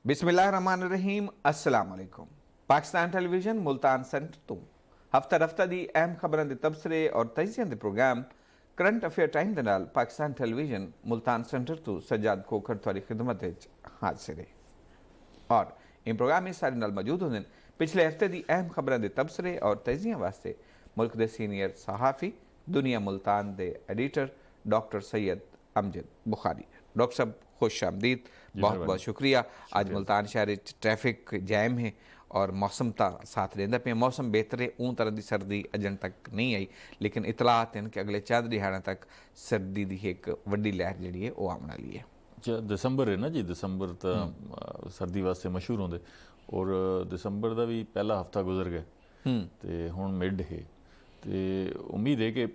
बिस्मिल्लाहिर्रहमानिर्रहीम अस्सलाम वालेकुम। पाकिस्तान टेलीविजन मुल्तान सेंटर तो हफ्ता दी अहम खबरों के तबसरे और तजिया के प्रोग्राम करंट अफेयर टाइम के नाल पाकिस्तान टेलीविजन मुल्तान सेंटर तो सज्जाद खोखर थोड़ी खिदमत हाजिर है और इन प्रोग्राम में सारे नाल मौजूद होंगे पिछले हफ्ते की अहम खबरों के तबसरे और तजिया वास्ते मुल्क के सीनियर सहाफ़ी दुनिया मुल्तान के editor doctor Syed Amjad Bukhari. Doctor साहब खुश आमदीद, बहुत बहुत शुक्रिया। आज मुल्तान शहर ट्रैफिक जैम है और मौसम का साथ रहता पे, मौसम बेहतर है, ऊँ तरह की सर्दी अजन तक नहीं आई, लेकिन इतलात हैं कि अगले 4 दिहाड़ों तक सर्दी की एक वड्डी लहर जी है वो आने वाली है। दिसंबर है ना जी, दिसंबर तो सर्दी वास्ते मशहूर होंगे और दिसंबर का भी पहला हफ्ता गुजर गया तो हुण मिड है तो उम्मीद है कि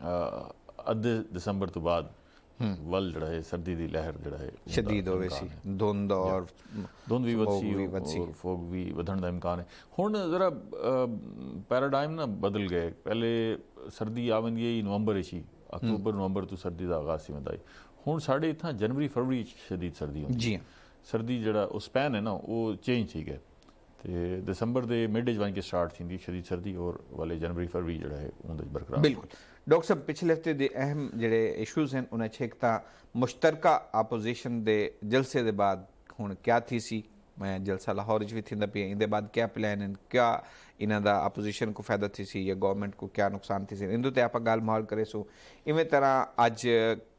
अद्धे दिसंबर तो बाद वल जड़ा है सर्दी की लहर जड़ा है शदीद होवे सी, धुंध और धुंध भी वधी और फोग भी वधण का इम्कान है। हुण जरा पैराडाइम ना बदल गए, पहले सर्दी आ वेंदी ही नवंबर ही, अक्तूबर नवंबर तो सर्दी का आगाज सी वेंदा है। हुण साढ़े इत्थां जनवरी फरवरी शदीद सर्दी होंदी जी। सर्दी जड़ा उस स्पैन है ना वो चेंज थी गए तो दिसंबर के मिड वन के स्टार्ट थी शदीद सर्दी और वाले जनवरी फरवरी जड़ा है उनके बरकरार। बिल्कुल डॉक्टर साहब, पिछले हफ्ते के अहम जड़े इशूज़ हैं उन्हें छेक मुश्तरका आपोजिशन के जलसे के बाद हुण क्या थी सी, मैं जलसा लाहौर भी थी पे, इन बाद क्या प्लान हैं, क्या इन्हों का आपोजिशन को फायदा थी सी या गवर्नमेंट को क्या नुकसान थी सी, इन ते आप गल माल करे सो। इवें तरह अज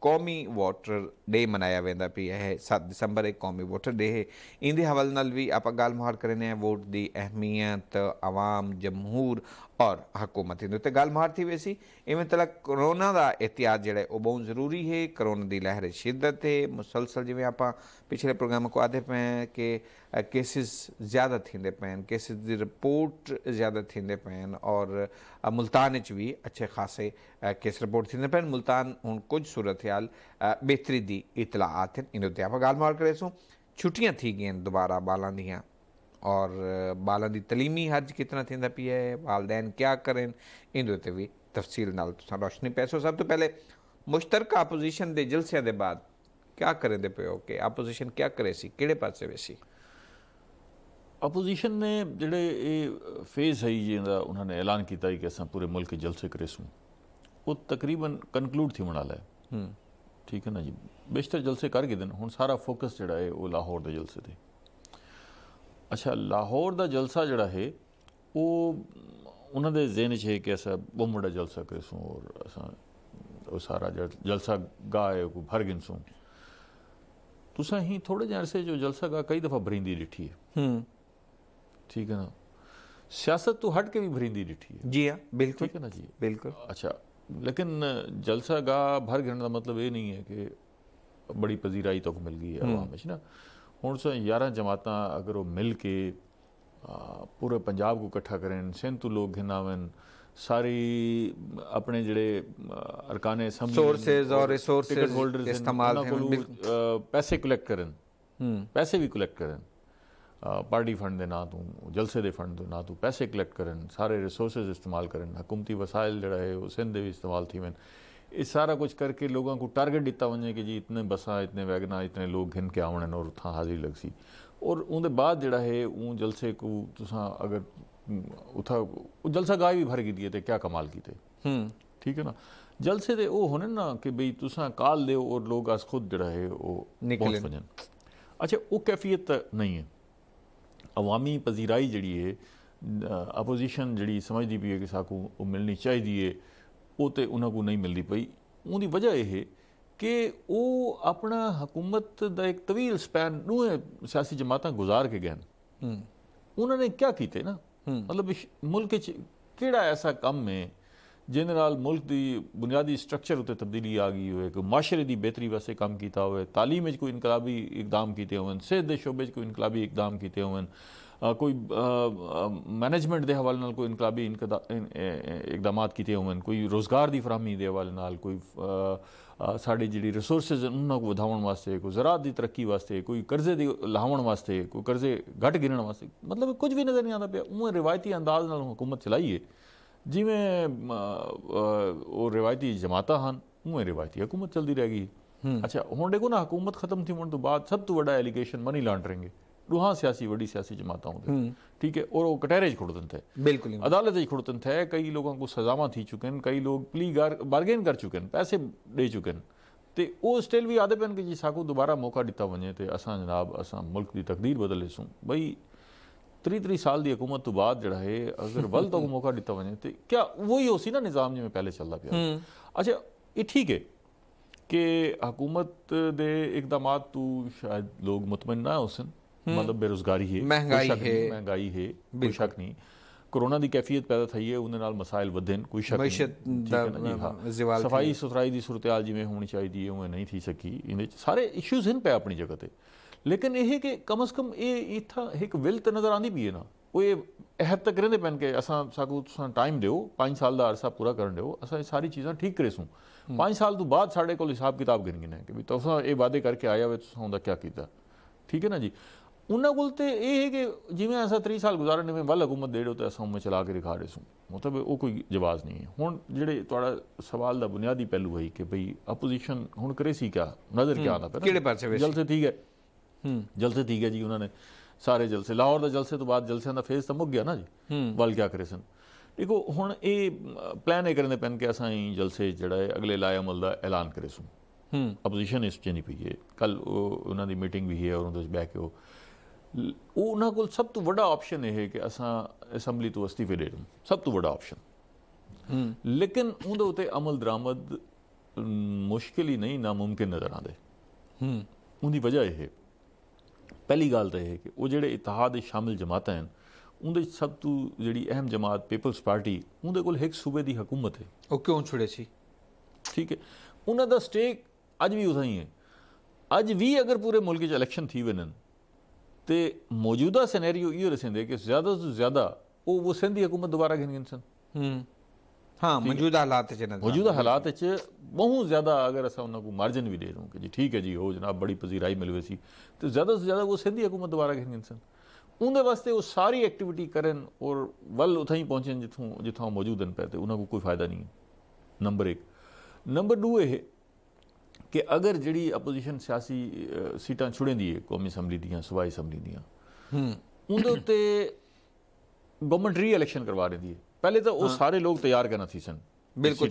कौमी वोटर डे मनाया वेंदा पी है, 7 दिसंबर एक कौमी वोटर डे है, इन हवाले नाल भी आप गल मुहार करने वोट की अहमियत आवाम जमहूर और हुकूमत इन उत्ते गल मुहार थी वैसी। इवें तरह करोना का एहतियात जो वो बहुत जरूरी है, करोना की लहर शिद्दत है मुसलसल, जिमें आप पिछले प्रोग्राम को आते पे हैं कि केसिस ज़्यादा थींदे पे, केसिस की रिपोर्ट ज़्यादा थींदे पे और मुल्तान भी अच्छे खासे केस रिपोर्ट थींदे पे। मुल्तान हुण कुछ सूरत हाल बेहतरी की इतलाआत हैं, इन उत्ते आप गल मुहार करे सो। छुट्टियां थी गई दोबारा बालों दियाँ और बालों की तलीमी हर्ज कितना थींदा पी है, वालदैन क्या करें, इन उत्ते भी तफसील नाल तुसां रोशनी पैसो। सब तो पहले मुश्तरका अपोजिशन के जलसिया के बाद क्या करें पे हो कि अपोजिशन क्या करे सी, किहड़े पासे वैसी? अपोजिशन ने जिहड़े ये फेज़ है जिहदा उन्होंने ऐलान किया कि असां पूरे मुल्क जलसे करेसूँ वो तकरीबन कनकलूड थी वाला है, ठीक है ना जी। बेशतर जलसे कर गए दिन, हुण सारा फोकस जिहड़ा है वो लाहौर के जलसे थे। अच्छा, लाहौर का जलसा जिहड़ा है वो उन्होंने ज़हन च है कि असां बहुत बड़ा जलसा करेसूँ और असां वो सारा जलसा गाह है वो भर गिनसूँ। तुसां ही थोड़े जे अरसे जो जलसा गाह कई दफ़ा भरींदी ॾिठी है, ठीक है ना, सियासत तो हट के भी भरींदी ॾिठी है। जी हाँ बिल्कुल, ठीक है ना जी, बिल्कुल। अच्छा, लेकिन जलसा गाह भर गिनने का मतलब ये नहीं है कि बड़ी पजीराई तो मिल गई है अवाम में ना। हुण 11 जमातां अगर वो मिल के पूरे पंजाब को इकट्ठा करें, सिंध तो लोग घिन आवन, सारी अपने जड़े अरकान असम्बली सोर्सेज और रिसोर्सेज टिकट होल्डर्स इस्तेमाल पैसे कलैक्ट करें, पैसे भी कलैक्ट करें, पार्टी फंड के ना तू जलसे के फंड ना तू पैसे कलैक्ट करें, सारे रिसोर्सेज इस्तेमाल करें, हुकूमती वसाइल जड़ा है वो सिंध भी इस्तेमाल थी वन, ये सारा कुछ करके लोगों को टारगेट दिता वजे कि जी इतने बसा इतने वैगना इतने लोग घिन के आवन और उतना हाजिरी लग सी। और उनके बाद जड़ा है वो जलसे को तुसा अगर उथा जलसा गाय भी भर गई थे क्या कमाल की थे, ठीक है ना। जलसे दे वो होने ना कि बई तुसा काल दे और लोग अस खुद जड़ा है वो पहुँच वजन। अच्छा, वो कैफियत नहीं है, अवामी पजीराई जड़ी है अपोजिशन जड़ी समझती पी है कि साकू वो मिलनी चाहिए वो तो उन्होंने नहीं मिलती पई। उनकी वजह यह है कि वो अपना हुकूमत का एक तवील स्पैन दूए सियासी जमातां गुजार के गए, उन्होंने क्या किए ना, मतलब मुल्क केड़ा ऐसा कम है जिन्हें नाल मुल्क की बुनियादी स्ट्रक्चर उत्ते तब्दीली आ गई हो, कोई माशरे की बेहतरी वास्ते काम किया हो, तालीम कोई इनकलाबी इकदाम किए होवन, सेहत के शोबे कोई इनकलाबी इकदाम किए होवन, कोई मैनेजमेंट के हवाले नाल कोई इनकलाबी इकदाम किए होवन, कोई रोज़गार की फरहमी के हवाले नाल, कोई साड़ी जी रिसोर्सिज उन्होंने को वधाउण वास्ते, कोई ज़राअत की तरक्की वास्ते, कोई कर्जे की लाहण वास्ते, कोई कर्जे घट गिनण वास्ते, मतलब कुछ भी नज़र नहीं आता पे। उन्हें रिवायती अंदाज नाल हुकूमत चलाई है जिमें वो रिवायती जमाता हैं उमें रिवायती हुकूमत चलती रह गई। अच्छा, हुण देखो ना हुकूमत खत्म थी होने तो बाद सब तो बड़ा एलिगेशन मनी लॉन्ड्रिंग है, ॾुहां सियासी वॾी सियासी जमातां होंदे, ठीक है, और वो कटहरे खड़ोतन थे, बिल्कुल अदालत खड़ोतन थे, कई लोगों को सजावां थी चुकन, कई लोग प्ली बारगेन कर चुकन, पैसे दे चुकन, तो वो स्टिल भी आदे पैन कि जी साकू दोबारा मौका दिता वने तो असां जनाब असां मुल्क की तकदीर बदलेसूं भाई 30 साल की हुकूमत तो बाद जड़ा है अगर वल तो मौका दिता वने तो क्या वही हो सी ना निज़ाम जिमें पहले चलता पिया। अच्छा ये ठीक है कि हुकूमत दे इकदाम तो शायद लोग मुतमईन ना हो सन, मतलब बेरोजगारी है, महंगाई है, कोई शक नहीं, कोरोना की कैफियत पैदा थी है, उन्हें नाल मसाइल वधन, कोई शक नहीं, ठीक है ना जी, हाँ सफाई सुथराई की सूरत हाल जिमें होनी चाहिए उमें नहीं थी सकी, इन सारे इशूज़ हैं पे अपनी जगह पर, लेकिन यह कि कम अज़ कम ये इतना एक विल तो नज़र आती पी है ना, वो ये अहद तक रहते पैन के असां साकू टाइम दो 5 साल का अरसा पूरा कर दो, असां सारी चीज़ां ठीक करेसूँ, 5 साल तो बाद साढ़े को हिसाब किताब गिन है कि भी तुसां ये वादे करके आया वे तुसां उहदा क्या किया, ठीक है ना जी। उन्होंने कोल तो यह है कि जिमें असा 30 साल गुजारने में वल हुकूमत दे दो तो असा उमें चला के दिखा रहे सूँ, मतलब वो कोई जवाब नहीं है। हुण जिहड़े तुहाड़ा सवाल का बुनियादी पहलू है कि भाई अपोजिशन हुण करे सी क्या, नज़र क्या आता पे जलसे ठीक है, जलसे ठीक है जी, उन्होंने सारे जलसे लाहौर के जलसे तो बाद जलसे का फेज तो मुक गया ना जी, वल क्या करे सन। देखो हुण ये प्लान ये करने पैन कि असां जलसे जड़ा है अगले लाए अमल का ऐलान करे सूँ, अपोजिशन इस चनी पई है, कल उन्होंने मीटिंग भी है और उन्हें बह के उन्होंने को सब तो बड़ा ऑप्शन यह है कि असां असैम्बली तो अस्तीफे दे दूँ, सब तो बड़ा ऑप्शन, लेकिन उहदे उत्ते अमल दरामद मुश्किल ही नहीं नामुमकिन नज़र आते। उनकी वजह यह है, पहली गल तो यह है कि वो जेडे इतिहाद शामिल जमात हैं उनके सब तो जी अहम जमात पीपल्स पार्टी उनके कोल एक सूबे की हुकूमत है, वो क्यों छुड़े सी, ठीक है, उन्होंने स्टेक अज भी उतना ही है, अज भी अगर पूरे मुल्क इलेक्शन थी वनन तो मौजूदा सिनेरियो ये रसेंदे कि ज़्यादा तो ज़्यादा वो सिंध की हुकूमत दोबारा गिन सन, हाँ मौजूदा हालात बहुत ज़्यादा अगर असा उन्होंने मार्जिन भी दे दूँ कि जी ठीक है जी हो जनाब बड़ी पजीराई मिलवे सी तो ज़्यादा से ज़्यादा वो सिंध की हुकूमत दोबारा गिन सन, उनके वास्ते वो सारी एक्टिविटी करन और वल उतना ही पहुँचन जिथों मौजूद हैं पे तो उन्होंने कोई फ़ायदा नहीं है, नंबर 1। नंबर 2 ये कि अगर जी अपोजिशन सियासी सीटां छुड़ेंदी है कौमी असैम्बली दियां सूबाई असैम्बली दियां उनके उत्ते गवर्नमेंट री इलेक्शन करवा रही है, पहले तो वो सारे लोग तैयार करना थी सन बिल्कुल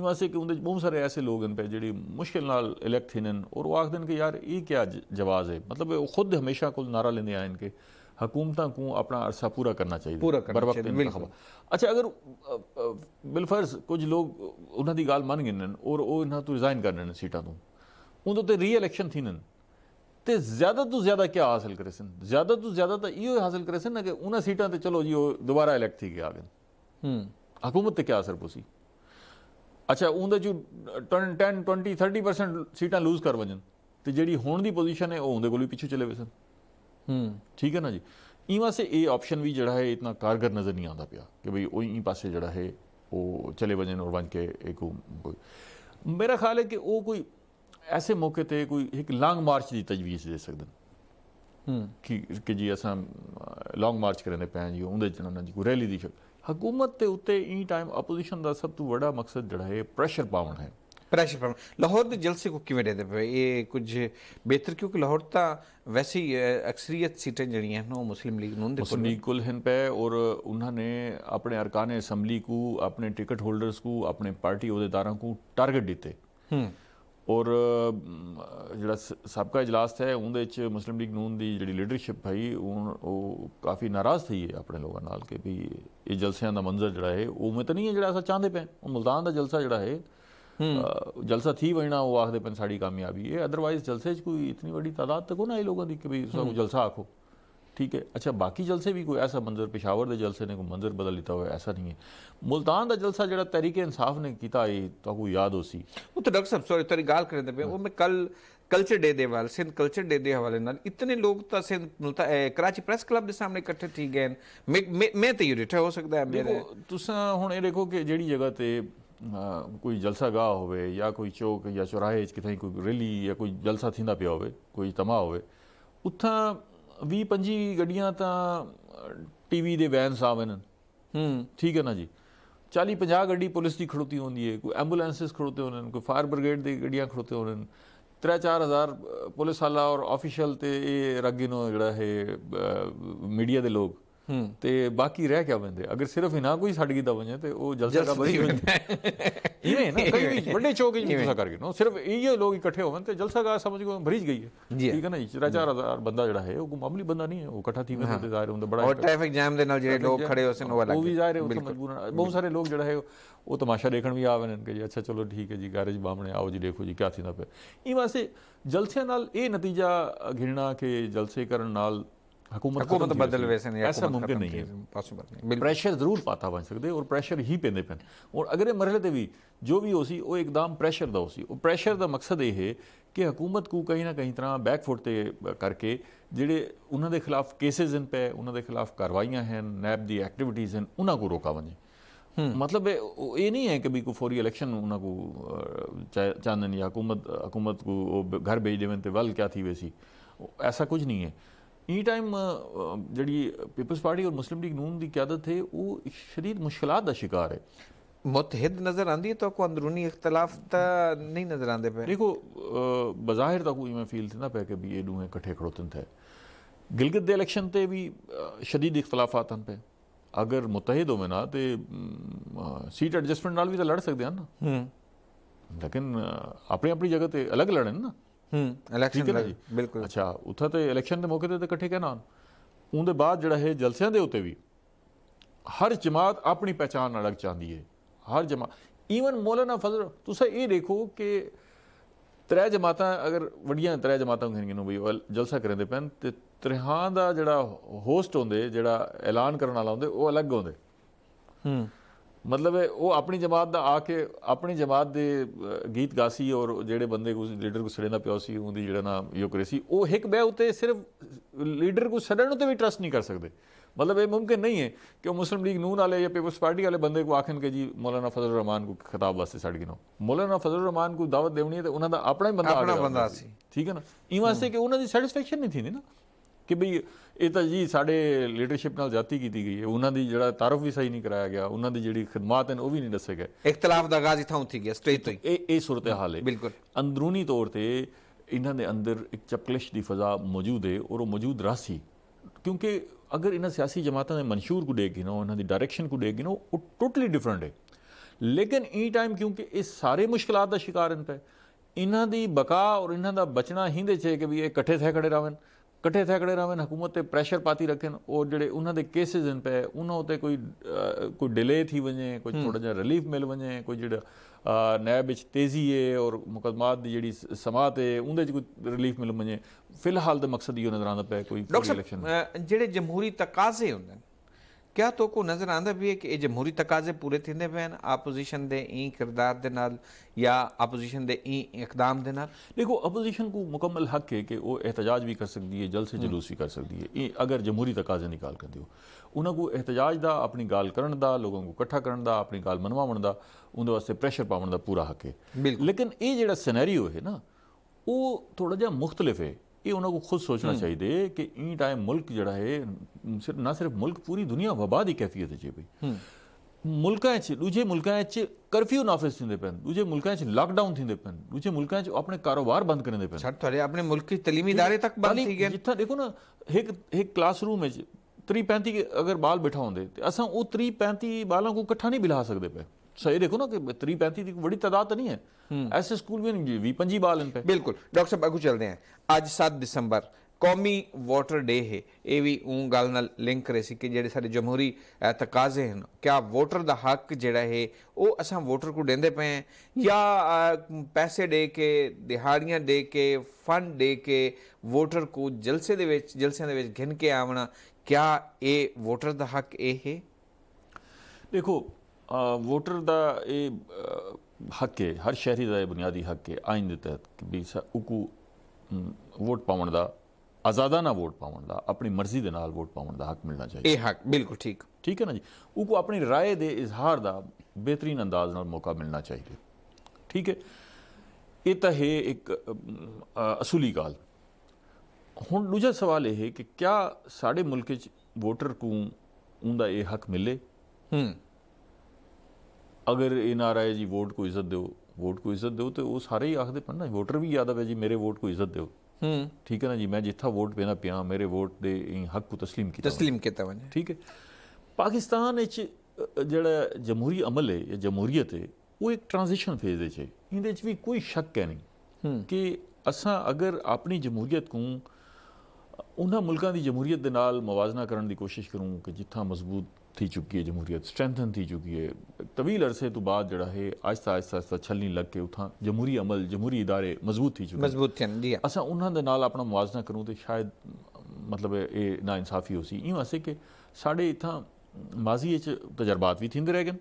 वास्ते कि उनके बहुत सारे ऐसे लोग हैं पे जी मुश्किल नाल इलैक्ट थी और वो आखदन कि यार ये क्या जवाब है, मतलब वो खुद हमेशा को नारा लेंदे आए कि हुकूमत को अपना अरसा पूरा करना चाहिए, बर वक्त इंतखाब। अच्छा अगर बिलफर्ज कुछ लोग उन्होंने गाल मन गिन और वो इन्होंने तो रिजाइन करने सीटा तो उनके री इलेक्शन थी तो ज़्यादा क्या हासिल करे सन, ज़्यादा तो यो हासिल करे सन ना कि उन्हें सीटा तो चलो जी वो दोबारा इलैक्ट थी गए आ गए, हुकूमत पर क्या असर पोसी। अच्छा उनके जो 10, 20, 30% सीटा लूज कर वजन तो जी होने की पोजीशन है वो उनके को भी पिछू चले वे सन, ठीक है ना जी। इं से ये ऑप्शन भी जड़ा है इतना कारगर नज़र नहीं आता पाया कि भाई वो इन पासे जड़ा है वो चले वजन और वन के एक मेरा ख्याल है कि वो कोई ऐसे मौके पर कोई एक लॉन्ग मार्च की तजवीज़ दे सकते कि जी अस लॉन्ग मार्च करें पे जी उन्हें जी कोई रैली की हुकूमत के उत्ते इन टाइम अपोजिशन का सब तो बड़ा मकसद जड़ा है प्रेशर पावन है, प्रेशर पावन। लाहौर के जलसे को किवें देते पे ये कुछ बेहतर क्योंकि लाहौर तो वैसे ही अक्सरियत सीटें जड़ी हैं वो मुस्लिम लीग को हैं पे और उन्होंने अपने अरकान असम्बली को अपने टिकट होल्डर्स को अपने पार्टी अहदेदारों को टारगेट दिते और जो सबका इजलास है उनके मुस्लिम लीग नून की जी लीडरशिप भाई वो काफ़ी नाराज़ थी है अपने लोगों नाल कि भी ये जलसियां का मंजर जड़ा है वो में तो नहीं है जो अस चाहते पे, मुल्तान का जलसा जड़ा है जलसा थी वजना वो आखते पे साड़ी कामयाबी है, अदरवाइज जलसे कोई इतनी बड़ी तादाद तो को ना आई लोगों की कि भाई उसको जलसा आखो, ठीक है। अच्छा बाकी जलसे भी कोई ऐसा मंजर पेशावर के जलसे ने कोई मंजर बदल लिया हुआ ऐसा नहीं है, मुल्तान का जलसा जो तहरीक इंसाफ ने किया तो याद हो सी वो तो डॉक्टर साहब सॉरी तेरी गाल करें पे वो मैं कल कल्चर डे दे वाले सिंध कल्चर डे दे हवाले नाल इतने लोग तो सिंध कराची प्रेस क्लब के सामने इकट्ठे थी गए मैं तो ये डिठा हो सकता है मेरे तुसा हुण ये देखो कि जेड़ी जगह ते कोई जलसा गाह होवे या कोई चौक या चौराहे कितें कोई रैली या कोई जलसा थींदा पिया होवे कोई इज्तिमा होवे उत्थां 20-25 गड्डियां तां टीवी दे वैन आ वञनि, ठीक है ना जी, 40-50 गड्डी पुलिस की खड़ोती होंदी है, कोई एंबुलेंसिस खड़ोते होने, कोई फायर ब्रिगेड की गड्डियां खड़ोते होने, 3-4 हज़ार पुलिस वाला और ऑफिशियल ते ये रगिनो जड़ा है मीडिया दे लोग ते बाकी रह क्या बंदे अगर सिर्फ इना कोई छड़ गिदा वने ते ओ जलसा का बड़ी इवें ना कई भी बड़े चौक च तुसा कर गिनो सिर्फ इयो लोग इकट्ठे होवन ते जलसा का समझ को भरीज गई है ठीक है ना 3-4 हज़ार बंदा जड़ा है वो मामूली बंदा नहीं है वो इकट्ठा थी वंदे जाहिर हुंदा बड़ा और ट्रैफिक जैम दे नाल जेडे लोग खड़े हो सन वो अलग वो भी जाहिर है उत्थे मजबूरन बहुत सारे लोग जड़ा है वो तमाशा देखण भी आवे ने कि जी अच्छा चलो ठीक है जी गैरेज बामणे आओ जी देखो जी क्या थींदा पे ई वास्ते जलसे नाल ये नतीजा घिरना कि जलसे करन नाल हुकूमत बदल वैसे नहीं ऐसा मुमकिन नहीं है पॉसिबल नहीं प्रेशर जरूर पाता बन सकते और प्रेशर ही पेंदे पैन और अगर मरहले ते भी जो भी हो सी वो एकदम प्रेशर दा हो सी प्रेशर का मकसद ये है कि हुकूमत को कहीं ना कहीं तरह बैकफुट ते करके ਜਿਹੜੇ ਉਹਨਾਂ ਦੇ ਖਿਲਾਫ ਕੇਸਿਸ ਹਨ ਪਏ ਉਹਨਾਂ ਦੇ ਖਿਲਾਫ ਕਾਰਵਾਈਆਂ ਹਨ ਨੈਬ ਦੀ ਐਕਟੀਵਿਟੀਜ਼ ਹਨ ਉਹਨਾਂ को रोका वने मतलब ये नहीं है कि भी कोई फौरी इलेक्शन उन्होंने को चाहन या हुकूमत को घर भेज देवन ते वल क्या थी वैसी ऐसा कुछ नहीं है ई टाइम जी पीपल्स पार्टी और मुस्लिम लीग नून की क्यादत है वो शदीद मुश्किलात का शिकार है मुतहद नजर आती है तो को अंदरूनी इख्तलाफ तो नहीं नजर आते पे देखो बज़ाहिर तो कोई मैं फील थी ना पे कि भी ये दूहें कट्ठे खड़ोतन थे गिलगित दे इलेक्शन ते भी शदीद इख्तलाफात हैं पे अगर मुतहद हो ना तो सीट एडजस्टमेंट नाल भी तो लड़ सकते हैं ना लेकिन अपनी अपनी जगह ते अलग लड़न ना इलेक्शन बिल्कुल अच्छा उत्थे तो इलेक्शन के मौके ते कट्ठे कहना उनके बाद जड़ा है जलसियां दे उत्ते भी हर जमात अपनी पहचान अलग चाहती है हर जमात ईवन मौलाना फजल तुसा ये देखो कि 3 जमात अगर वड्डियां 3 जमात गिनो बई जलसा करेंदे पैन ते 3 दा जड़ा होस्ट होंदे जड़ा ऐलान करने वाला होंदे वो अलग होंदे मतलब वो अपनी जमात दा आके अपनी जमात दे गीत गासी और जेड़े बंदे को लीडर को सड़ेंदा पिया सी उंदी जेड़ा ना यो करे सी वो एक बह उत्ते सिर्फ लीडर को सड़न उत्ते भी ट्रस्ट नहीं कर सकते मतलब ये मुमकिन नहीं है कि वो मुस्लिम लीग नून वाले या पीपल्स पार्टी वाले बंदे को आखन के जी मौलाना फजल रहमान को खिताब वास्ते सड़ गिनो मौलाना फजल रहमान को दावत देनी है तो उन्होंने अपना ही बंदा ठीक है ना इन वास्ते कि उन्होंने सैटिस्फैक्शन नहीं थी ना कि बई ये तो जी साढ़े लीडरशिप नाल जाती की गई है उन्होंने जड़ा तारफ भी सही नहीं कराया गया उन्होंने जी खिदमात हैं वो भी नहीं दसे गए इख्तलाफ दा आगाज इत्थों थी गया स्ट्रेट तो ये सूरत हाल है बिल्कुल अंदरूनी तौर पर इन्हों के अंदर एक चपकलिश की फजा मौजूद है और वो मौजूद रही क्योंकि अगर इन्होंने सियासी जमातों के मंशूर को देगी ना उन्होंने डायरैक्शन को देगी ना वो टोटली डिफरेंट है लेकिन ई टाइम क्योंकि ये सारे मुश्किलात का शिकार हैं पे इन्हों की बका और इन्हों का बचना ही दे कि भी ये कट्ठे थे खड़े रहन हुकूमत ते प्रेशर पाती रखें और जेडे उन्होंने केसिस हैं पे उन्होंने कोई डिले थी वजे कोई थोड़ा जहा रिलीफ मिल वजे कोई जो नैब तेज़ी है और मुकदमात की जी समात है उन्हें कोई रिलीफ मिल वजे फिलहाल तो मकसद ये नजर आता पे कोई इलेक्शन जेडे जमहूरी तकाजे होंगे क्या तो को नजर आंदा भी है कि जमहूरी तकाजे पूरे थिंदे पे आपोजिशन दे ई किरदार दे नाल या आपोजिशन दे ई इकदाम दे नाल देखो अपोजिशन को मुकम्मल हक है कि वो एहतजाज भी कर सकती है जल्द से जुलूस भी कर सकती है अगर जमहूरी तकाजे निकाल कर दियो उन्होंने को एहतजाज का अपनी गाल करन दा लोगों को इकट्ठा करन दा अपनी गाल मनवावन दा उनके वास्ते प्रेशर पावन दा पूरा हक है लेकिन ये जो सिनेरियो है ना वो थोड़ा जहा मुख्तलिफ है ये उन्होंने को खुद सोचना चाहिए कि ई टाइम मुल्क जड़ा है ना सिर्फ मुल्क पूरी दुनिया वबा की कैफियत है भाई मुल्कों दूजे मुल्कों करफ्यू नाफिज थींदे पैन दूजे मुल्कों लॉकडाउन थींदे पैन दूजे मुल्कों अपने कारोबार बंद करने पैन थोड़े अपने मुल्क की तलीमी इदारे तक बंद थी गए जितना देखो ना एक क्लासरूम में 30-35 अगर बाल बिठा होंगे तो असा वो 30-35 बालों को इकट्ठा नहीं बिला सकते पे सही देखो ना कि 30-35 की बड़ी तादाद तो नहीं है ऐसे स्कूल में 20-25 बाल इन पे बिल्कुल डॉक्टर साहब अगू चलते हैं आज 7 दिसंबर कौमी वोटर डे है ये भी ऊँ गल नाल लिंक करे सी कि जेडे साडे जमहूरी तकाजे हैं क्या वोटर दा हक जेड़ा है वो असा वोटर को देंदे पे हैं या पैसे दे के दिहाड़ियां दे के फंड दे के वोटर को जलसे दे विच जलसियां दे विच घिन के आवना क्या ये वोटर दा हक ये है देखो वोटर का ये हक है हर शहरी का बुनियादी हक है आइन के तहत कि भी उको वोट पावन का आज़ादाना वोट पावन का अपनी मर्जी के नाल वोट पावन का हक मिलना चाहिए हक बिल्कुल ठीक है ना जी उको अपनी राय के इजहार का बेहतरीन अंदाज नाल मौका मिलना चाहिए ठीक है ये तो है एक असूली गाल हुण दूजा सवाल यह है कि क्या साढ़े मुल्क वोटर को उनका ये हक मिले अगर ये नारा है जी वोट को इज्जत दो ਵੋਟ को इज्जत ਦਿਓ ਤੇ ਉਹ ਸਾਰੇ ਹੀ ਆਖਦੇ ਪਣ ਨਾ ਵੋਟਰ ਵੀ ਯਾਦ ਆਵੇ ਜੀ ਮੇਰੇ ਵੋਟ को इज्जत ਦਿਓ ਠੀਕ ਹੈ ਨਾ ਜੀ ਮੈਂ ਜਿੱਥਾ ਵੋਟ ਪੈਣਾ ਪਿਆ ਮੇਰੇ ਵੋਟ ਦੇ ਹੱਕ को तस्लीम ਕੀਤਾ ਵञे ਠੀਕ ਹੈ ਪਾਕਿਸਤਾਨ ਵਿੱਚ ਜਿਹੜਾ ਜਮਹੂਰੀ ਅਮਲ ਹੈ ਜਾਂ ਜਮਹੂਰੀਅਤ ਹੈ ਉਹ ਇੱਕ ਟ੍ਰਾਂਜੀਸ਼ਨ ਫੇਜ਼ ਵਿੱਚ ਹੈ ਇਹਦੇ 'ਚ ਵੀ ਕੋਈ ਸ਼ੱਕ ਹੈ ਨਹੀਂ ਕਿ ਅਸਾਂ ਅਗਰ ਆਪਣੀ ਜਮਹੂਰੀਅਤ ਨੂੰ ਉਹਨਾਂ ਮੁਲਕਾਂ ਦੀ ਜਮਹੂਰੀਅਤ ਦੇ ਨਾਲ ਮਵਾਜ਼ਨਾ ਕਰਨ ਦੀ ਕੋਸ਼ਿਸ਼ ਕਰੂੰ ਕਿ ਜਿੱਥਾਂ ਮਜ਼ਬੂਤ थी चुकी है जमहूरीत स्ट्रेंथन थी चुकी है तवील अरसे तो बाद जड़ा है आहिस्ता आहिस्ता छलनी लग के उठां जमहूरी अमल जमहूरी इदारे मजबूत थी चुके असां उन्हां दे नाल अपना मुआजना करूँ तो शायद मतलब ये ना इंसाफी हो सी इं वास्ते कि साढ़े इत्थां माजी तजर्बात भी थींदे रह गए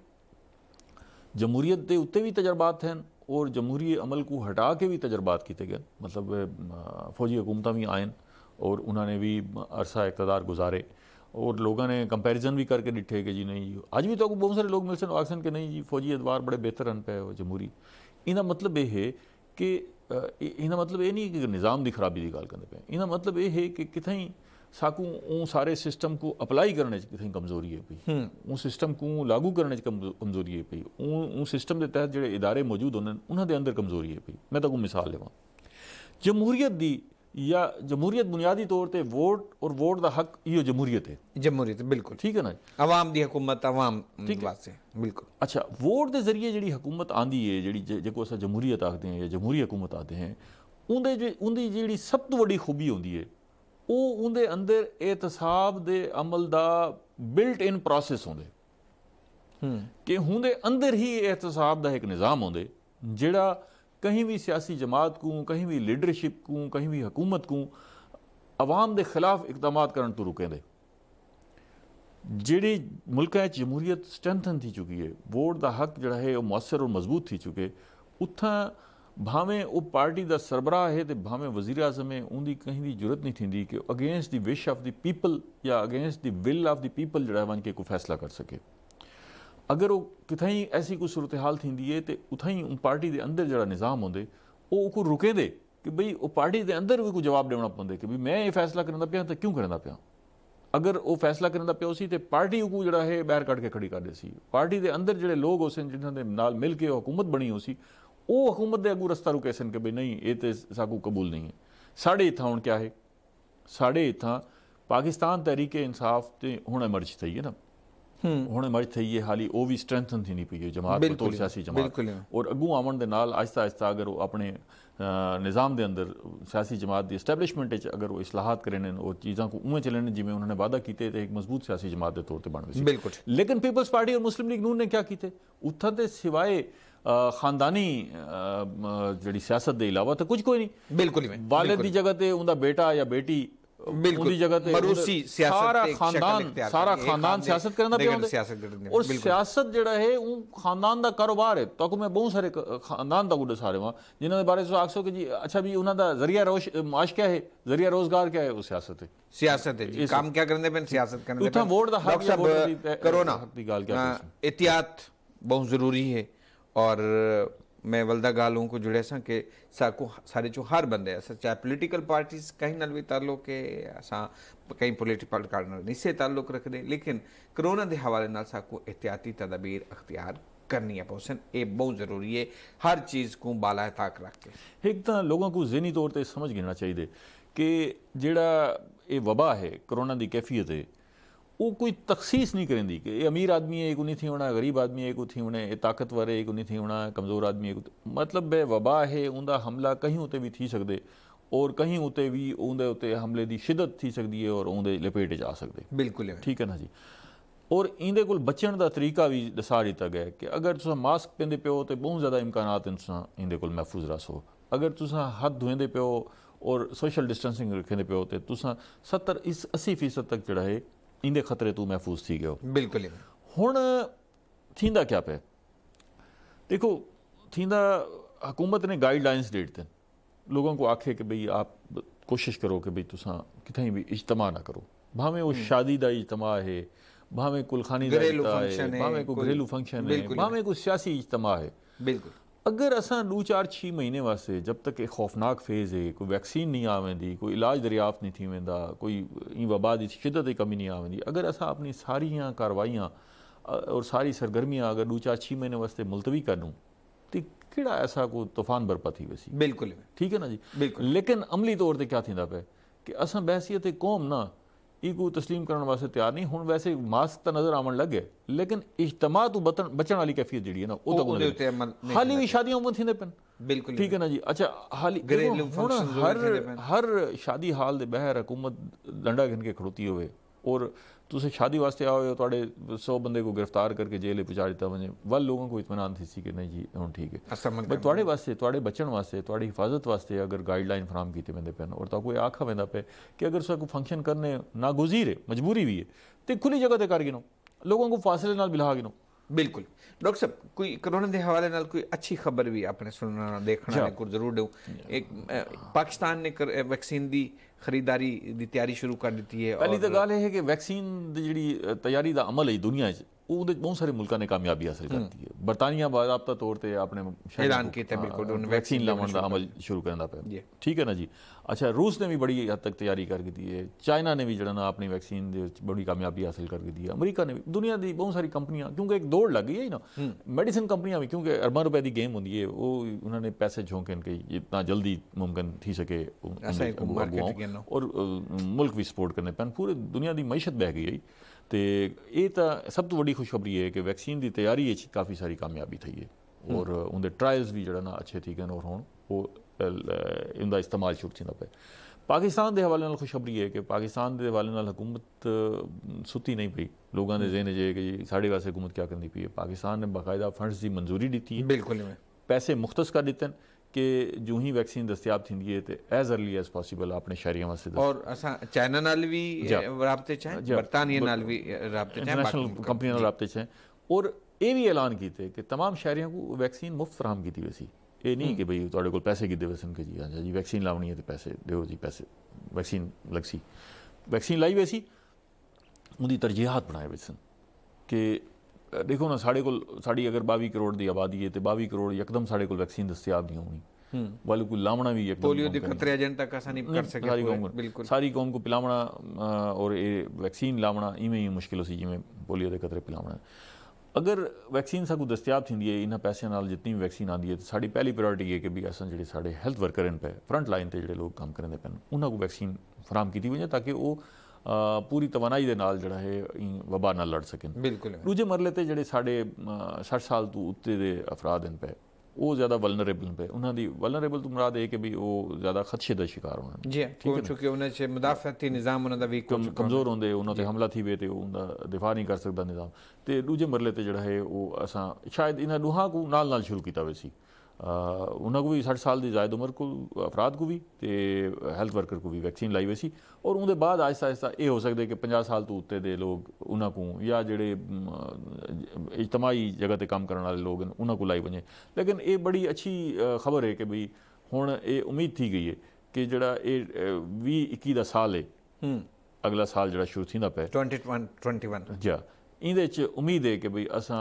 जमहूरीत के उत्ते भी तजर्बात हैं और जमहूरी अमल को हटा के भी तजर्बात किए गए मतलब फौजी हुकूमत भी आयन और उन्होंने भी अरसा इक़्तिदार गुजारे और लोगों ने कंपैरिजन भी करके डिठे कि जी नहीं अज भी तो बहुत सारे लोग मिलते आखन कि नहीं जी फौजी अदवार बड़े बेहतर रन पे जमहूरी इना मतलब ये है कि इना मतलब ये नहीं कि निज़ाम की खराबी की गल करते पे इना मतलब ये है कि कितें साकू सारे सिस्टम को अपलाई करने कितें कमज़ोरी है पई उस सिस्टम को लागू करने कमज़ोरी है पई उस सिस्टम के तहत जो इदारे मौजूद होने उन्होंने अंदर कमज़ोरी है पई मैं तो कोई मिसाल लेवां जमहूरीत की या जमहूरीत बुनियादी तौर पर वोट और वोट का हक यो जमहूरीत बिल्कुल ठीक है ना अवाम दी हुकूमत अवाम वास्ते बिल्कुल अच्छा वोट के जरिए जी हुकूमत आंदी है जी जो अस जमहूरीत आखते हैं या जमहूरी हुकूमत आते हैं उनकी जी सब तो बड़ी खूबी होंगी है वो उनके अंदर एहतसाब के अमल का बिल्ट इन प्रोसैस होंगे कि उनके अंदर ही एहतसाब का एक निज़ाम होंगे जिहड़ा कहीं भी सियासी जमात को कहीं भी लीडरशिप को कहीं भी हुकूमत को अवाम के खिलाफ इकदाम करने तो रुके दे जिहड़ी मुल्कां जमहूरीत स्ट्रेंथन थी चुकी है वोट का हक जिहड़ा है वो मुअस्सर और मजबूत थी चुके उत्थां भावें वो पार्टी का सरबराह है तो भावें वज़ीर आज़म है उनकी कहीं भी जरूरत नहीं थी कि against the wish of the people या against the will of the people जिहड़ा वन के कोई फैसला कर सके अगर वो कितें ऐसी कोई सूरत हाल थी है तो उतें पार्टी के अंदर जो निज़ाम होंगे वो को रुके दे कि बई वो पार्टी के अंदर भी कोई जवाब देना पाते कि भी मैं ये फैसला करना पाया तो क्यों करना पाया अगर वो फैसला करना पिया सी तो पार्टी को जोड़ा है बाहर कट के खड़ी कर दे सी पार्टी के अंदर जोड़े लोग हो सन जिन्होंने नाल मिल के हुकूमत बनी हो सी वो हुकूमत के अगू रस्ता रुके सन कि बई नहीं ये तो साकू कबूल नहीं है साढ़े इत्थां हुण क्या है साढ़े इत्थां पाकिस्तान तहरीक इंसाफ तो हुण एमर्ज थी है ना हुण एमर्ज थी है हाली वो भी स्ट्रेंथन थी नहीं पई है जमात बतौर सियासी जमात और अगू आवन दे नाल आहिस्ता आहिस्ता अगर वो अपने निज़ाम के अंदर सियासी जमात की इस्टैबलिशमेंट अगर वो इसलाहत करें और चीज़ों को उवें चलन जिमें उन्होंने वादा किए तो एक मजबूत सियासी जमात के तौर पर बन गई बिल्कुल लेकिन पीपल्स पार्टी और मुस्लिम लीग नून ने क्या किए उत्थां ते सिवाए खानदानी जी सियासत के अलावा तो कुछ कोई नहीं बिल्कुल वालिद की जगह ते उनका बेटा या बेटी सारा खानदान सियासत करना और सियासत जिहड़ा है खानदान का कारोबार है तो मैं बहुत सारे खानदान का दसा रहा जिन्होंने बारे आख सो कि जी अच्छा भी उन्होंने जरिया माश क्या है जरिया रोजगार क्या है वो सियासत है जी काम क्या करने पे सियासत करने पे वोट दा हक कोरोना दी गल क्या एहतियात बहुत जरूरी है और मैं वल्दा गालों को जुड़े सा कि साकू सारे जो हर बंदे अस चाहे पोलिटिकल पार्टीज कहीं नाल भी ताल्लुक है असां कई पोलिटिकल पार्टी नाल इससे ताल्लुक रखते लेकिन कोरोना के हवाले नाल साकू एहतियाती तदबीर अख्तियार करनी है पोसन ये बहुत ज़रूरी है हर चीज़ को बाला ताक रख के एक तो लोगों को ज़हनी तौर पर समझ गिनना चाहिए कि जिहड़ा ये वबा है कोरोना की कैफियत है वो कोई तखसीस नहीं करेंदी कि ये अमीर आदमी है एक नहीं थी होना गरीब आदमी है एक थी होने ये ताकतवर है एक नहीं थी होना कमज़ोर आदमी है मतलब बे वबा है उनका हमला कहीं उते भी थी सकते और कहीं उते भी उनके उत्ते हमले की शिदत थी सकती है और उनके लपेट जा सकते बिल्कुल ठीक है ना जी और इंदे कोल बचण का तरीका भी दसा दिता गया कि अगर तुम मास्क पहनते पियो तो बहुत ज़्यादा इम्कानात इंदे कोल महफूज रसो अगर तुम हथ धोएंदे पियो और सोशल डिस्टेंसिंग रखेंदे पियो तो तुम 70-80% तक जोड़ा है इंदे खतरे तू महफूज थी गयो बिल्कुल हुण थींदा क्या पे देखो थींदा हुकूमत ने गाइडलाइंस देते लोगों को आखे कि भाई आप कोशिश करो कि भाई तुसा कितें भी इज्तमा ना करो भावें वो शादी का इज्तमा है भावें कुलखानी का है भावें कोई घरेलू फंक्शन है भावें कोई सियासी इज्तमा है बिल्कुल अगर असां 2-4-6 महीने वास्ते जब तक एक खौफनाक फेज़ है कोई वैक्सीन नहीं आवेंदी कोई इलाज दरियाफ्त नहीं थी वेंदा कोई इन वबा की शिदत की कमी नहीं आवेंदी अगर असां अपनी सारियां कार्रवाइयां और सारी सरगर्मियां अगर 2-4-6 महीने वास्ते मुलतवी कर दूँ तो किहड़ा ऐसा कोई तूफान बरपा थी वैसी, बिल्कुल ठीक है ना जी। बिल्कुल। लेकिन अमली तौर पर क्या थींदा पे कि असां बहसीयत कौम ना को तस्लीम करने वास्ते तैयार नहीं। हुण वैसे मास्क तो नज़र आवन लग गए, लेकिन इज्तमा तो बचण वाली कैफियत जी है ना वो हाली भी शादियां उमन थींदे पेन, बिल्कुल ठीक है ना जी। अच्छा हाली हर शादी हाल दे बहर हुकूमत डंडा घिन के खड़ोती होवे और तुसे शादी वास्ते आओ हो तुहाडे 100 बंदे को गिरफ्तार करके जेल पहुंचा दिता वने, वल लोगों को इत्मीनान थी सी कि नहीं जी हुण ठीक है। भाई तुहाडे वास्ते तुहाडे बचण वास्ते तुहाडी हिफाजत वास्ते अगर गाइडलाइन फराम कीते वेंदे पेन और तां कोई आखा वेंदा पे कि अगर तुसें कोई फंक्शन करने नागुज़ीर है, मजबूरी भी है, तो खुली जगह ते कर गिनो, लोगों को फासले नाल बिला गिनो। बिल्कुल। डॉक्टर साहब कोई कोरोना के हवाले नाल कोई अच्छी खबर भी आपने सुनना देखना को जरूर दो। एक पाकिस्तान ने वैक्सीन की खरीदारी की तैयारी शुरू कर दी है। पहली तो गल है कि वैक्सीन की जी तैयारी का अमल है दुनिया बहुत सारे मुल्कों ने कामयाबी हासिल कर दी है। बरतानिया बाज़ाब्ता तौर पर अपने ऐलान किया बिल्कुल वैक्सीन लाने का अमल शुरू करना पे, ठीक है ना जी। अच्छा रूस ने भी बड़ी हद तक तैयारी करके दी है, चाइना ने भी जो ना अपनी वैक्सीन बड़ी कामयाबी हासिल करके दी है, अमरीका ने भी, दुनिया की बहुत सारी कंपनियां, क्योंकि एक दौड़ लग गई है ना मेडिसिन कंपनियां भी, क्योंकि अरबों रुपए की गेम होती है वो उन्होंने पैसे झोंके इनके जितना जल्दी मुमकिन थी सके और मुल्क भी सपोर्ट करने पैन, पूरे दुनिया की मईशत बह गई है। तो ये तो सब तो बड़ी खुशखबरी है कि वैक्सीन की तैयारी काफ़ी सारी कामयाबी थी है और उनके ट्रायल्स भी जो ना अच्छे थे और हुण वो इनका इस्तेमाल शुरू थींदा पे। पाकिस्तान के हवाले नाल खुशखबरी है कि पाकिस्तान के हवाले नाल हुकूमत सुती नहीं पई, लोगों के ज़हन च कि साढ़े वास्ते हुकूमत क्या करनी पई है। पाकिस्तान ने बाकायदा फंड्स की मंजूरी दी है, बिल्कुल पैसे मुख्तस कर दिते कि जो ही वैक्सीन दस्तियाब थी है तो एज अर्ली एज पॉसिबल अपने शहरियों वास्ते। और असां चाइना नाल भी राबते च हैं, बरतानिया नाल भी राबते च हैं, इंटरनेशनल कंपनियों नाल राबते च हैं और ये भी ऐलान किए कि तमाम शहरियों को वैक्सीन मुफ्त फराहम की वैसी। ये नहीं कि भाई तुहाडे कोल पैसे गिदे वैसन कि जी अच्छा जी वैक्सीन लानी है तो पैसे दो जी, पैसे वैक्सीन लगसी, वैक्सीन लाई वैसी उनकी तरजीहात बनाए वैसन कि देखो ना साढ़े को साड़ी अगर 22 करोड़ की आबादी है तो 22 करोड़ यकदम साढ़े को वैक्सीन दस्तियाब नहीं होनी, वाले को लावना भी एकदम पोलियो के खतरे एजेंट तक ऐसा नहीं कर सके बिल्कुल सारी कौम को पिलावना और ये वैक्सीन लावना इवें ही मुश्किल सी जिमें पोलियो के खतरे पिलावना। अगर वैक्सीन साकू दस्तियाब थी है इन्होंने पैसों नाल जितनी भी वैक्सीन आती है तो साड़ी पहली प्रायोरिटी है कि भी असां जिहड़े साढ़े हैल्थ वर्कर हैं पे फ्रंट लाइन पर जो लोग काम करते पे उन्होंने को वैक्सीन फराहम की वजे ताकि वो पूरी तवानाई के नाल जिहड़ा है वबा नाल लड़ सकें। बिल्कुल दूजे मरले ते जिहड़े साढ़े 60 साल तो उत्ते दे अफराद हैं पे वो ज़्यादा वलनरेबल पे, उन्होंने वलनरेबल तो मुराद है कि भी वो ज़्यादा खदशे का शिकार होना जी क्योंकि उन्हें मुदाफती निज़ाम उन्होंने भी कमज़ोर होंगे, उन्होंने हमला थी वे तो उनका दिफा नहीं कर सकता निज़ाम। तो दूजे मरले ते जिहड़ा है वो असां शायद इन्हां दूहां को नाल शुरू किया वैसी उन्होंने को भी 60 साल की जायद उम्र को अफराद को भी तो हैल्थ वर्कर को भी वैक्सीन लाई वैसी और उनके बाद आहिस्ता आहिस्ता ये हो सकता है कि 50 साल तो उत्ते दे लोग उन्होंने को या जेडे इज्तमाही जगह पर काम करने वाले लोग हैं उन्होंने को लाई वजे। लेकिन ये बड़ी अच्छी खबर है कि भाई हुण ये उम्मीद थी गई है कि जड़ा ये 2021 का साल है अगला साल जड़ा शुरू थींदा पे 2021 जा इहदे उम्मीद है कि भाई असां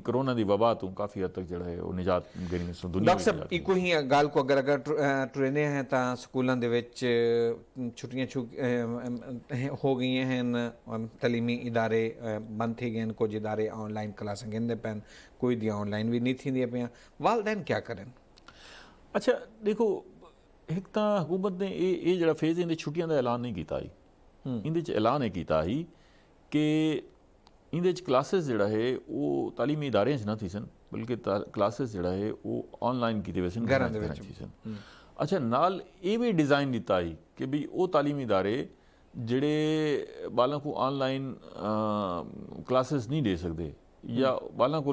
कोरोना की वबा तो काफ़ी हद तक जो है वो निजात गिनी दुनिया। डॉक्टर साहब इको ही गल को अगर टुरने हैं तो स्कूलों के छुट्टियां हो गई हैं, तलीमी इदारे बंद थी गए, कुछ इदारे ऑनलाइन क्लासें गिनते पैन, कोई दियाँ ऑनलाइन भी नहीं थी पे, वालदैन क्या करें? अच्छा देखो एक तो हुकूमत ने ये जो फेज़ इन छुट्टियां का ऐलान नहीं किया, इन ऐलान ये किया ही कि इन क्लासेस जोड़ा है वो तालीमी इदारे ना थी सन बल्कि क्लासेस जोड़ा है वो ऑनलाइन की वैसे थी सन। अच्छा नाल ये भी डिज़ाइन दिता ही कि भी वो तालीमी इदारे जिहड़े बालों को ऑनलाइन क्लासेस नहीं दे सकते या बालों को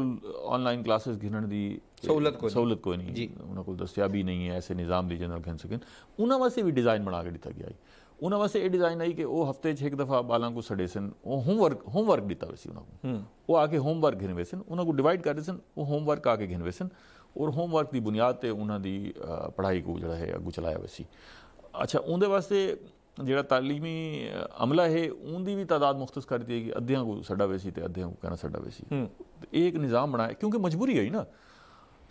ऑनलाइन क्लासेस गिनने की सहूलत कोई नहीं, उन्होंने को दस्तियाबी नहीं है ऐसे निज़ाम की जनरल गिन सकें, उन्होंने वास्ते भी डिज़ाइन बना के दिता गया है। उन्होंने वास्ते ये डिज़ाइन आई कि वो हफ्ते एक दफ़ा बालों को सड़े सन वो होमवर्क दिता वैसे उन्होंने वो आके होमवर्क घिन वे सन, उन्होंने को डिवाइड करते सन वो होमवर्क आके घिन वे सन और होमवर्क की बुनियाद पर उन्होंने पढ़ाई को जो है अगू चलाया वैसी। अच्छा उनके वास्ते जो तालीमी अमला है उनकी भी तादाद मुख्तस कर दी है कि अद्धियां को सड़ा वैसी तो अद्धियां को कहना सड़ा वैसी, एक निज़ाम बनाया क्योंकि मजबूरी है ना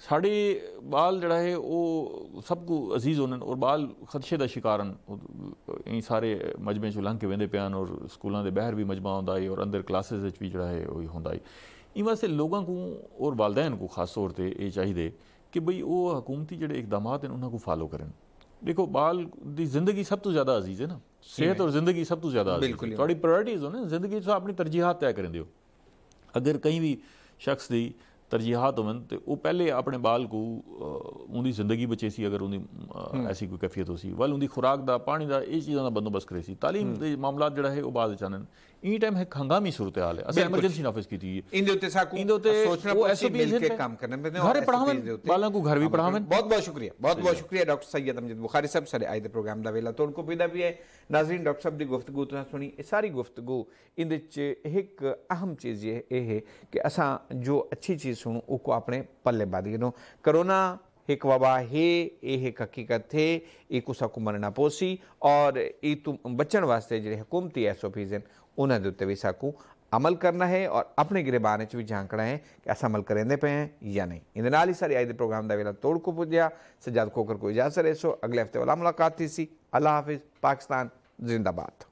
साढ़े बाल जड़ा है वो सबको अजीज़ होने और बाल खदशे का शिकार हैं सारे मजमे चो लंघ के वेंदे पियान और स्कूलों के बहर भी मजमा होंदा है और अंदर क्लासेस भी जड़ा है वो होंदा है। इन वास्ते लोगों को और वालदैन को खास तौर पर ये चाहिए कि बई वो हुकूमती जो इकदाम हैं उन्होंने फालो करें। देखो बाल की जिंदगी सब तो ज़्यादा अजीज़ है ना, सेहत और जिंदगी सब तो ज़्यादा अजीज़ है। थोड़ी प्रायोरिटीज़ हो ना जिंदगी तो अपनी तरजीहात तय करें दियो। अगर कहीं भी शख्स की तरजीहात होवन तो वो पहले अपने बाल को उनकी जिंदगी बचे सी, अगर उनकी ऐसी कोई कैफियत हो सी वाल उनकी खुराक का पानी का ये चीज़ों का बंदोबस्त करे सी। तालीम के मामला जो है वो बाद चाहन इन टाइम एक हंगामी सूरत हाल है। असं एमरजेंसी नाफिज की थी घर पढ़ावन बालों को घर भी पढ़ावन। बहुत बहुत शुक्रिया डॉक्टर सैयद अमजद बुखारी साहब सारे आए प्रोग्राम का वेला तोड़ को पैदा भी है। नाज़रीन डॉक्टर साहब की गुफ्तगू तुसें सुनी, सारी गुफ्तगू इन एक अहम चीज़ ये है कि असा जो अच्छी चीज़ सुनूँ उसको अपने पल्ले बांधी नो। करोना एक वबा है, ये एक हकीकत है, एक उसा को मरना पोसी और ये तुम बचन वास्ते जो हुकूमती SOPs हैं उन्होंने उत्ते भी साकू अमल करना है और अपने गिरबान भी झांकना है कि अस अमल करेंदे पे हैं या नहीं। इन नाल ही सारी आज प्रोग्राम का वेला तोड़ को पुजया। सजाद खोकर को इजाजत रहे सो अगले हफ्ते वाला मुलाकात थी सी। अल्लाह हाफिज़। पाकिस्तान जिंदाबाद।